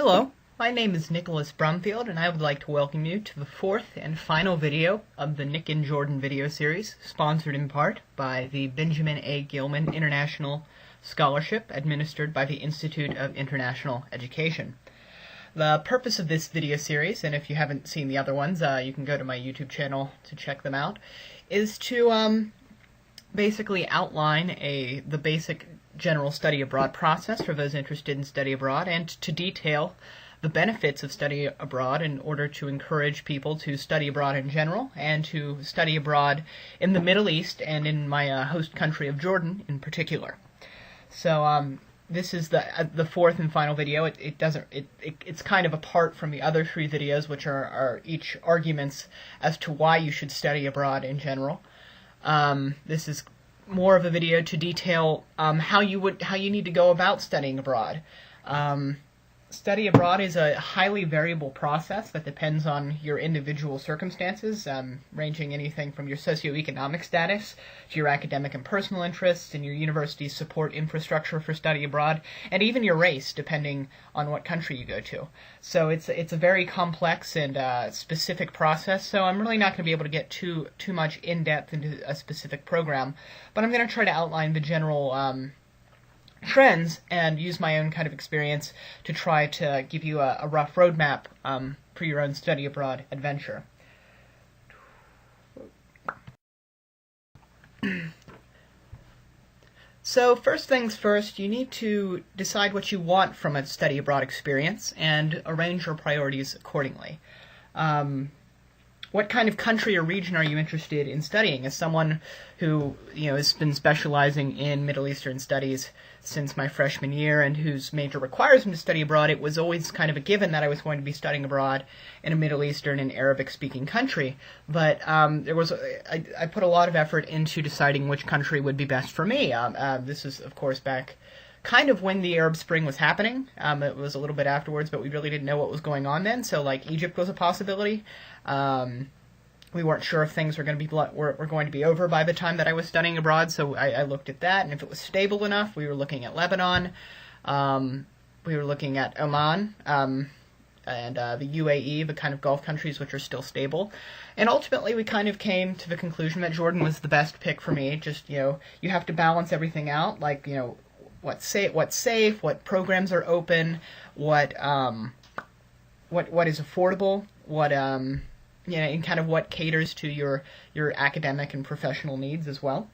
Hello, my name is Nicholas Brumfield, and I would like to welcome you to the fourth and final video of the Nick and Jordan video series, sponsored in part by the Benjamin A. Gilman International Scholarship, administered by the Institute of International Education. The purpose of this video series, and if you haven't seen the other ones, you can go to my YouTube channel to check them out, is to basically outline the basic general study abroad process for those interested in study abroad, and to detail the benefits of study abroad in order to encourage people to study abroad in general and to study abroad in the Middle East and in my host country of Jordan in particular. So this is the fourth and final video. It's kind of apart from the other three videos, which are each arguments as to why you should study abroad in general. This is more of a video to detail how you need to go about studying abroad. Study abroad is a highly variable process that depends on your individual circumstances, ranging anything from your socioeconomic status to your academic and personal interests and your university's support infrastructure for study abroad, and even your race, depending on what country you go to. So it's a very complex and specific process, so I'm really not going to be able to get too much in-depth into a specific program, but I'm going to try to outline the general trends and use my own kind of experience to try to give you a rough roadmap for your own study abroad adventure. So first things first, you need to decide what you want from a study abroad experience and arrange your priorities accordingly. What kind of country or region are you interested in studying? As someone who has been specializing in Middle Eastern studies since my freshman year and whose major requires me to study abroad, it was always kind of a given that I was going to be studying abroad in a Middle Eastern and Arabic-speaking country. But I put a lot of effort into deciding which country would be best for me. This is, of course, back kind of when the Arab Spring was happening. It was a little bit afterwards, but we really didn't know what was going on then. So, like, Egypt was a possibility. We weren't sure if things were going to be over by the time that I was studying abroad. So I looked at that, and if it was stable enough, we were looking at Lebanon. We were looking at Oman and the UAE, the kind of Gulf countries which are still stable. And ultimately, we kind of came to the conclusion that Jordan was the best pick for me. Just you have to balance everything out, like what's safe, what programs are open, what is affordable, and kind of what caters to your academic and professional needs as well.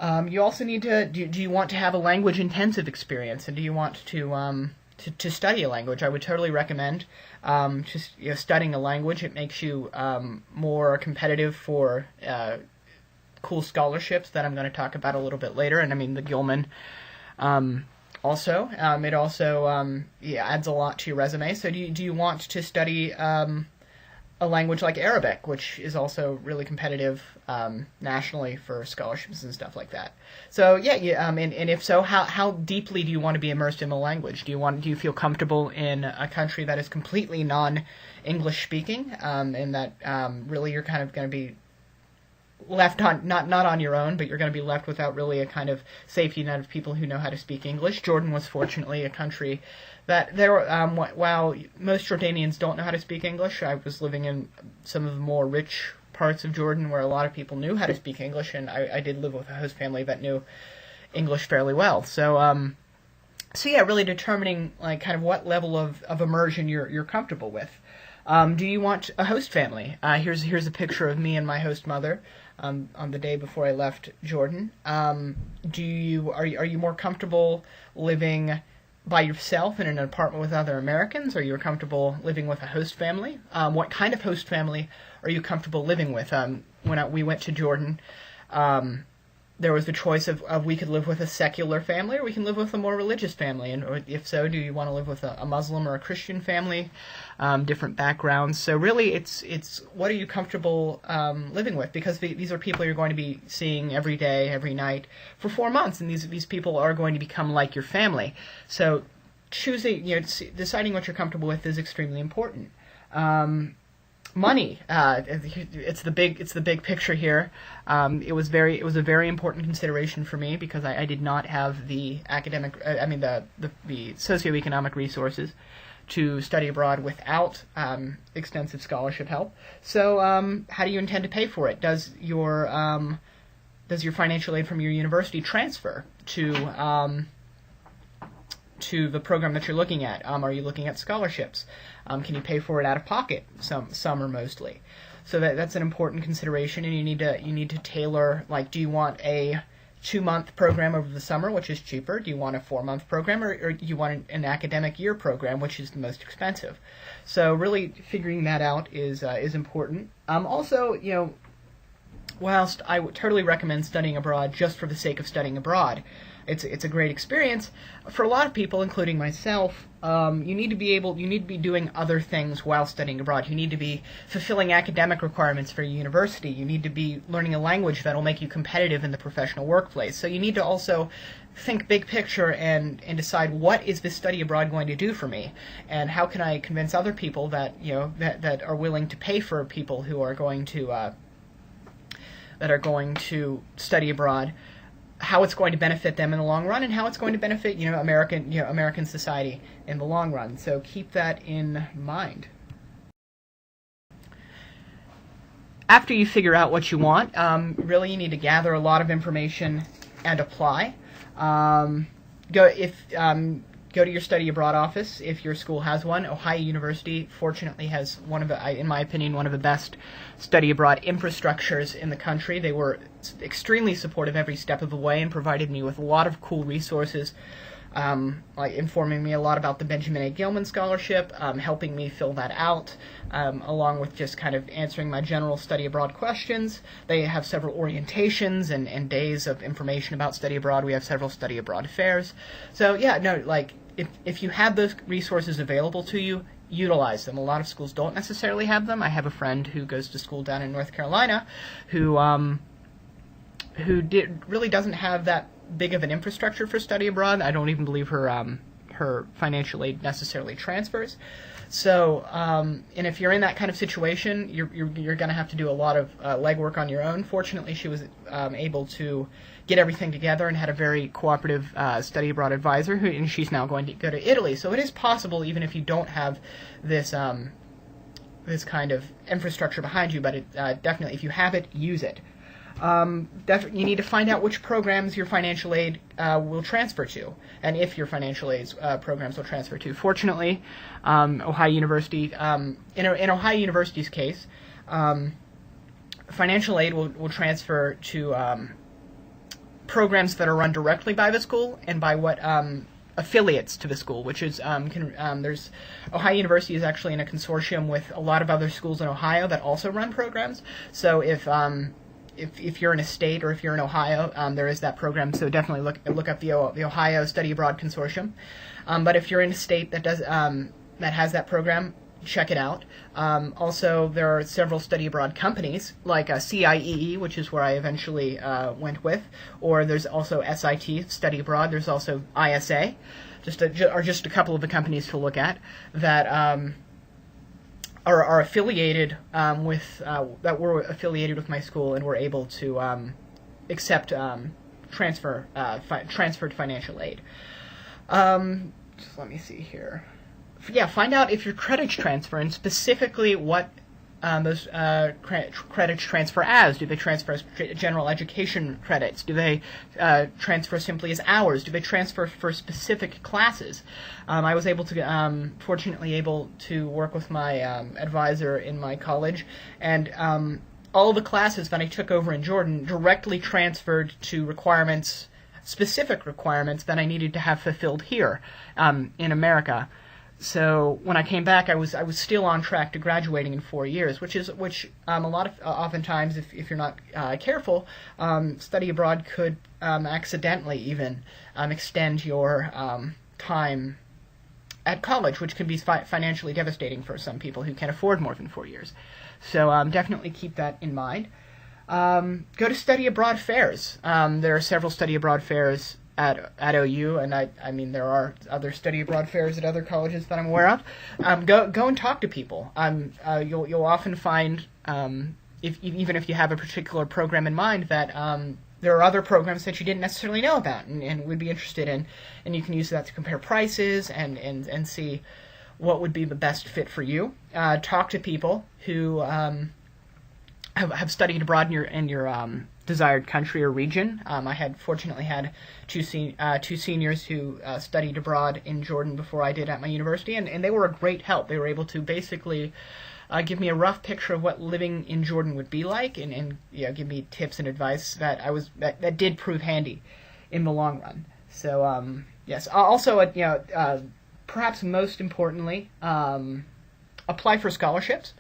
You also need to do you want to have a language intensive experience, and do you want to study a language? I would totally recommend studying a language. It makes you more competitive for cool scholarships that I'm going to talk about a little bit later, and I mean the Gilman. It also adds a lot to your resume. So do you want to study a language like Arabic, which is also really competitive nationally for scholarships and stuff like that? So and if so, how deeply do you want to be immersed in the language? Do you feel comfortable in a country that is completely non-English speaking, and that really you're kind of going to be left on not on your own, but you're going to be left without really a kind of safety net of people who know how to speak English? Jordan was fortunately a country that while most Jordanians don't know how to speak English, I was living in some of the more rich parts of Jordan where a lot of people knew how to speak English, and I did live with a host family that knew English fairly well. So really determining like kind of what level of immersion you're comfortable with. Do you want a host family? Here's a picture of me and my host mother on the day before I left Jordan. Are you more comfortable living by yourself in an apartment with other Americans, or are you comfortable living with a host family? What kind of host family are you comfortable living with? When we went to Jordan, there was the choice of we could live with a secular family or we can live with a more religious family. And if so, do you want to live with a Muslim or a Christian family? Different backgrounds. So really, it's what are you comfortable living with? Because these are people you're going to be seeing every day, every night for 4 months, and these people are going to become like your family. So choosing, deciding what you're comfortable with is extremely important. Money, it's the big picture here. It was a very important consideration for me because I did not have the academic, the socioeconomic resources to study abroad without extensive scholarship help. So how do you intend to pay for it? Does your financial aid from your university transfer to the program that you're looking at? Are you looking at scholarships? Can you pay for it out of pocket? Some or mostly. So that's an important consideration, and you need to tailor, like, do you want a 2-month program over the summer, which is cheaper? Do you want a 4-month program, or do you want an academic year program, which is the most expensive? So really figuring that out is important. Also, whilst I would totally recommend studying abroad just for the sake of studying abroad, it's a great experience. For a lot of people, including myself, you need to be doing other things while studying abroad. You need to be fulfilling academic requirements for your university. You need to be learning a language that will make you competitive in the professional workplace. So you need to also think big picture and decide, what is this study abroad going to do for me, and how can I convince other people that that are willing to pay for people who are going to study abroad, how it's going to benefit them in the long run, and how it's going to benefit American society in the long run. So keep that in mind. After you figure out what you want, really you need to gather a lot of information and apply. Go to your study abroad office if your school has one. Ohio University, fortunately, has in my opinion, one of the best study abroad infrastructures in the country. They were extremely supportive every step of the way and provided me with a lot of cool resources, like informing me a lot about the Benjamin A. Gilman Scholarship, helping me fill that out, along with just kind of answering my general study abroad questions. They have several orientations and days of information about study abroad. We have several study abroad fairs. So yeah, no, like, if you have those resources available to you, utilize them. A lot of schools don't necessarily have them. I have a friend who goes to school down in North Carolina who really doesn't have that big of an infrastructure for study abroad. I don't even believe her financial aid necessarily transfers. So, and if you're in that kind of situation, you're going to have to do a lot of legwork on your own. Fortunately, she was able to get everything together and had a very cooperative study abroad advisor, and she's now going to go to Italy. So it is possible, even if you don't have this this kind of infrastructure behind you, but definitely, if you have it, use it. You need to find out which programs your financial aid will transfer to, and if your financial aid programs will transfer to. Fortunately, Ohio University, in Ohio University's case, financial aid will transfer to programs that are run directly by the school and by what affiliates to the school, which is there's Ohio University is actually in a consortium with a lot of other schools in Ohio that also run programs. So if you're in a state or if you're in Ohio, there is that program. So definitely look up the Ohio Study Abroad Consortium. But if you're in a state that has that program, check it out. Also, there are several study abroad companies like CIEE, which is where I eventually went with, or there's also SIT, Study Abroad. There's also ISA, just a couple of the companies to look at that are affiliated that were affiliated with my school and were able to accept transferred financial aid. Just let me see here. Yeah, find out if your credits transfer, and specifically what those credits transfer as. Do they transfer as general education credits? Do they transfer simply as hours? Do they transfer for specific classes? I was fortunately able to work with my advisor in my college, and all the classes that I took over in Jordan directly transferred to specific requirements that I needed to have fulfilled here in America. So when I came back, I was still on track to graduating in 4 years, which oftentimes, if you're not careful, study abroad could accidentally even extend your time at college, which can be financially devastating for some people who can't afford more than 4 years. So definitely keep that in mind. Go to study abroad fairs. There are several study abroad fairs at OU, and I mean there are other study abroad fairs at other colleges that I'm aware of. Go and talk to people. You'll often find, even if you have a particular program in mind, that there are other programs that you didn't necessarily know about and would be interested in, and you can use that to compare prices and see what would be the best fit for you. Talk to people who have studied abroad in your desired country or region. I had fortunately had two seniors who studied abroad in Jordan before I did at my university, and they were a great help. They were able to basically give me a rough picture of what living in Jordan would be like, and give me tips and advice that did prove handy in the long run. So yes, also perhaps most importantly, apply for scholarships.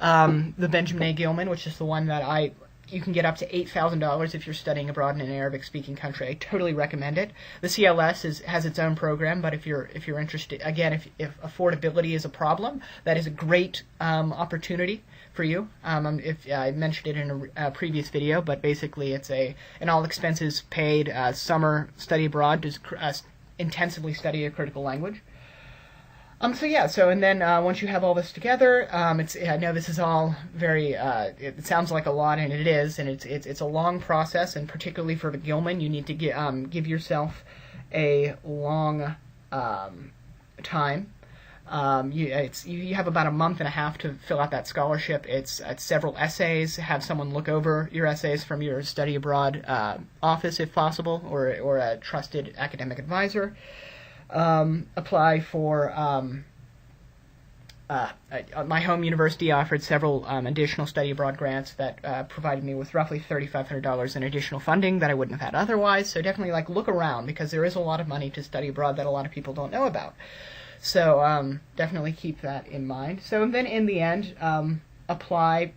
The Benjamin A. Gilman, which is the one that you can get up to $8,000 if you're studying abroad in an Arabic-speaking country. I totally recommend it. The CLS has its own program, but if you're interested, again, if affordability is a problem, that is a great opportunity for you. If I mentioned it in a previous video, but basically it's an all expenses paid summer study abroad to intensively study a critical language. And then once you have all this together, I know this is all very, it sounds like a lot, and it is, and it's a long process, and particularly for the Gilman, you need to give yourself a long time. You have about a month and a half to fill out that scholarship. It's several essays. Have someone look over your essays from your study abroad office, if possible, or a trusted academic advisor. Apply for my home university offered several additional study abroad grants that provided me with roughly $3,500 in additional funding that I wouldn't have had otherwise. So definitely look around, because there is a lot of money to study abroad that a lot of people don't know about. So definitely keep that in mind. So then in the end, apply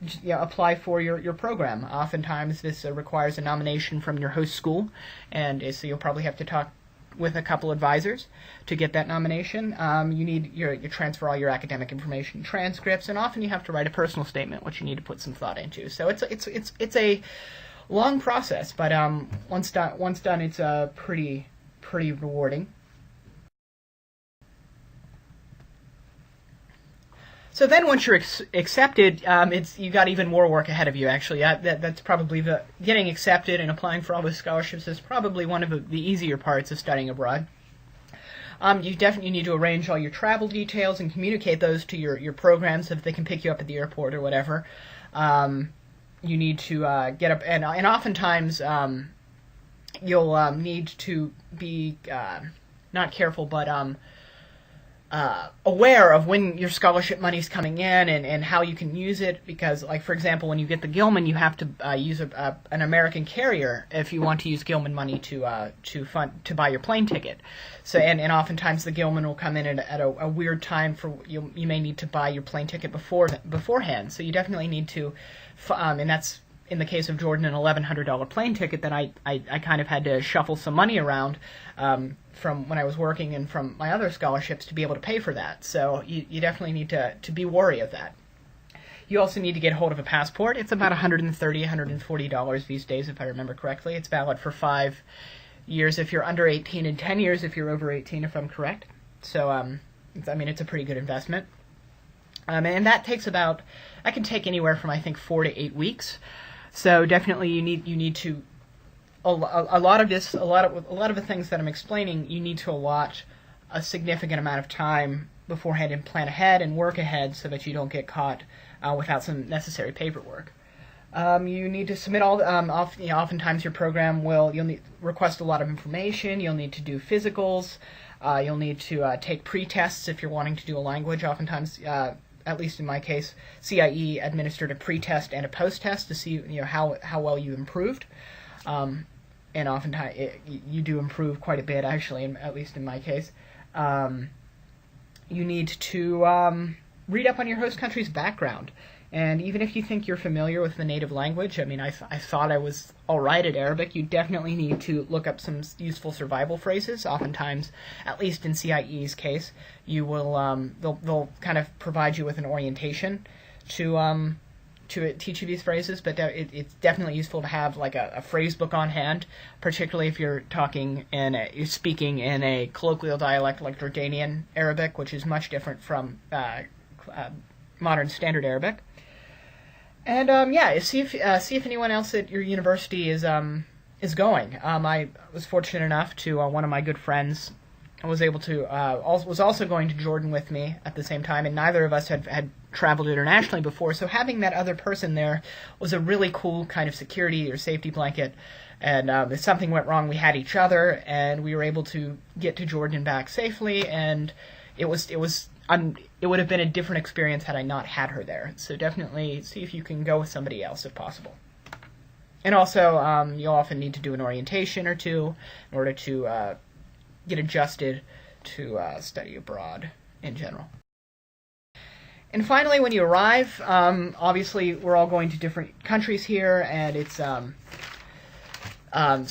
for your program. Oftentimes this requires a nomination from your host school, and so you'll probably have to talk with a couple advisors to get that nomination. You need you transfer all your academic information, transcripts, and often you have to write a personal statement, which you need to put some thought into. So it's a long process, but once done, it's pretty rewarding. So then, once you're accepted, you got even more work ahead of you. Actually, that's probably getting accepted and applying for all those scholarships is probably one of the easier parts of studying abroad. You definitely need to arrange all your travel details and communicate those to your programs so that they can pick you up at the airport or whatever. You need to get up, and oftentimes you'll need to be not careful, but aware of when your scholarship money is coming in and how you can use it, because, like, for example, when you get the Gilman, you have to use an American carrier if you want to use Gilman money to buy your plane ticket. So and oftentimes the Gilman will come in at a weird time for you may need to buy your plane ticket beforehand. So you definitely need to, and that's in the case of Jordan, an $1,100 plane ticket that I kind of had to shuffle some money around from when I was working and from my other scholarships to be able to pay for that. So you definitely need to be wary of that. You also need to get hold of a passport. It's about $130, $140 these days, if I remember correctly. It's valid for 5 years if you're under 18 and 10 years if you're over 18, if I'm correct. So, it's a pretty good investment. And that takes I can take anywhere from, I think, 4 to 8 weeks. So definitely you need to a lot of the things that I'm explaining, you need to allot a significant amount of time beforehand and plan ahead and work ahead so that you don't get caught without some necessary paperwork. You need to submit oftentimes your program you'll need request a lot of information. You'll need to do physicals. You'll need to take pre-tests if you're wanting to do a language. Oftentimes, at least in my case, CIEE administered a pre-test and a post-test to see how well you improved. And oftentimes you do improve quite a bit, actually, at least in my case. You need to read up on your host country's background. And even if you think you're familiar with the native language, I thought I was all right at Arabic, you definitely need to look up some useful survival phrases. Oftentimes, at least in CIEE's case, you will they'll kind of provide you with an orientation to teach you these phrases. But it's definitely useful to have like a phrase book on hand, particularly if you're you're speaking in a colloquial dialect like Jordanian Arabic, which is much different from modern standard Arabic. And see if anyone else at your university is going. I was fortunate enough to one of my good friends was able to was also going to Jordan with me at the same time, and neither of us had traveled internationally before. So having that other person there was a really cool kind of security or safety blanket. And if something went wrong, we had each other, and we were able to get to Jordan and back safely. And it would have been a different experience had I not had her there. So definitely see if you can go with somebody else if possible. And also, you'll often need to do an orientation or two in order to get adjusted to study abroad in general. And finally, when you arrive, obviously we're all going to different countries here, and it's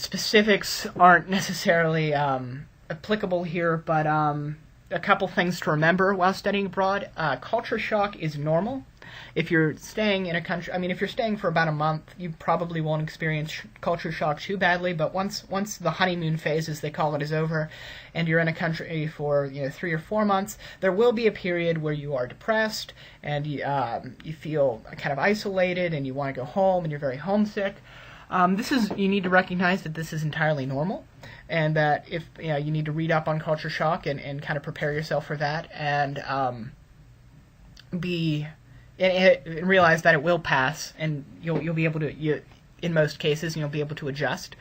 specifics aren't necessarily applicable here, but a couple things to remember while studying abroad. Culture shock is normal. If you're staying in a country, if you're staying for about a month, you probably won't experience culture shock too badly, but once the honeymoon phase, as they call it, is over, and you're in a country for 3 or 4 months, there will be a period where you are depressed, and you feel kind of isolated, and you want to go home, and you're very homesick. You need to recognize that this is entirely normal, and that if you need to read up on culture shock and kind of prepare yourself for that, and realize that it will pass, and you'll be able to, in most cases, you'll be able to adjust,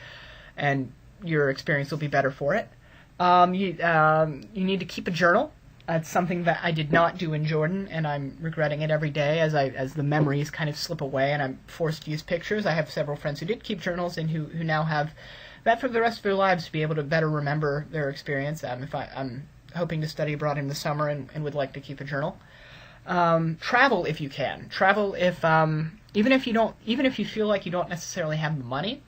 and your experience will be better for it. You need to keep a journal. It's something that I did not do in Jordan, and I'm regretting it every day as the memories kind of slip away and I'm forced to use pictures. I have several friends who did keep journals and who now have that for the rest of their lives to be able to better remember their experience. I'm hoping to study abroad in the summer and would like to keep a journal. Travel if you can. Travel even if you feel like you don't necessarily have the money.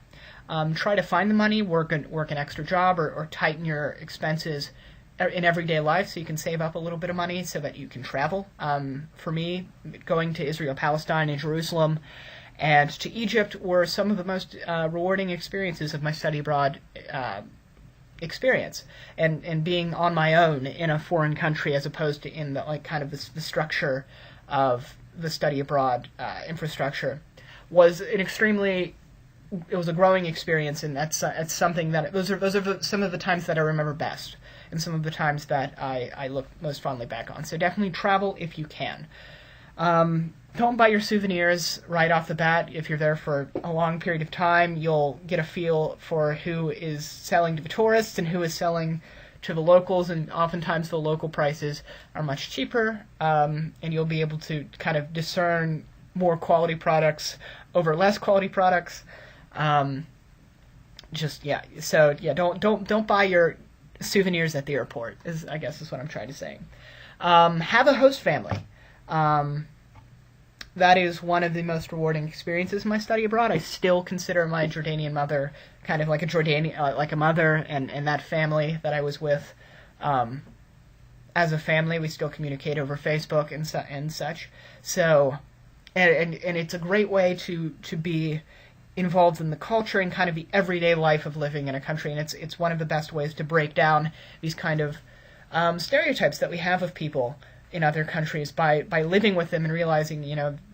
Try to find the money, work an extra job, or tighten your expenses in everyday life so you can save up a little bit of money so that you can travel. For me, going to Israel, Palestine, and Jerusalem, and to Egypt were some of the most rewarding experiences of my study abroad experience, and being on my own in a foreign country as opposed to in the structure of the study abroad infrastructure was it was a growing experience, and that's something that those are some of the times that I remember best, and some of the times that I look most fondly back on. So definitely travel if you can. Don't buy your souvenirs right off the bat. If you're there for a long period of time, you'll get a feel for who is selling to the tourists and who is selling to the locals, and oftentimes the local prices are much cheaper, and you'll be able to kind of discern more quality products over less quality products. Don't buy your souvenirs at the airport, I guess is what I'm trying to say. Have a host family. That is one of the most rewarding experiences in my study abroad. I still consider my Jordanian mother kind of like a mother, and that family that I was with, as a family, we still communicate over Facebook and such. So, and it's a great way to be involved in the culture and kind of the everyday life of living in a country, and it's one of the best ways to break down these kind of stereotypes that we have of people in other countries by living with them and realizing,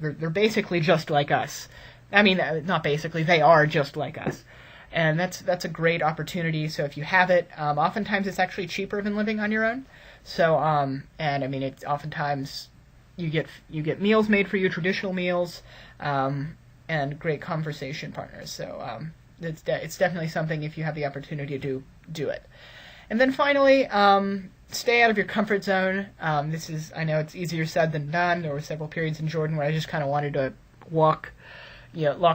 they're basically just like us. Not basically, they are just like us. And that's a great opportunity. So if you have it, oftentimes it's actually cheaper than living on your own. So, it's oftentimes you get meals made for you, traditional meals, and great conversation partners. So, it's definitely something, if you have the opportunity to do it. And then finally, stay out of your comfort zone. I know it's easier said than done. There were several periods in Jordan where I just kind of wanted to lock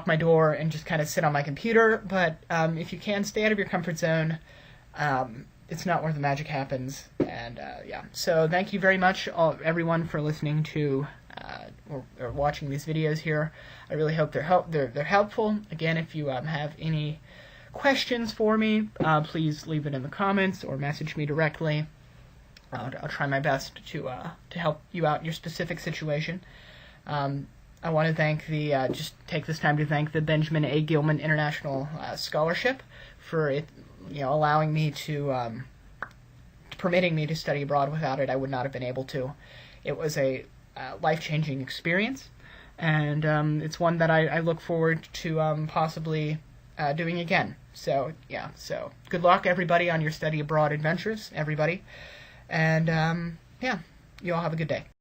my door and just kind of sit on my computer. But if you can, stay out of your comfort zone. It's not where the magic happens. And so thank you very much, everyone, for listening to or watching these videos here. I really hope they're helpful. Again, if you have any questions for me, please leave it in the comments or message me directly. I'll try my best to help you out in your specific situation. I want to just take this time to thank the Benjamin A. Gilman International Scholarship for it, allowing me permitting me to study abroad. Without it, I would not have been able to. It was a life-changing experience, and it's one that I look forward to possibly doing again. So yeah, so good luck everybody on your study abroad adventures, everybody, and yeah, you all have a good day.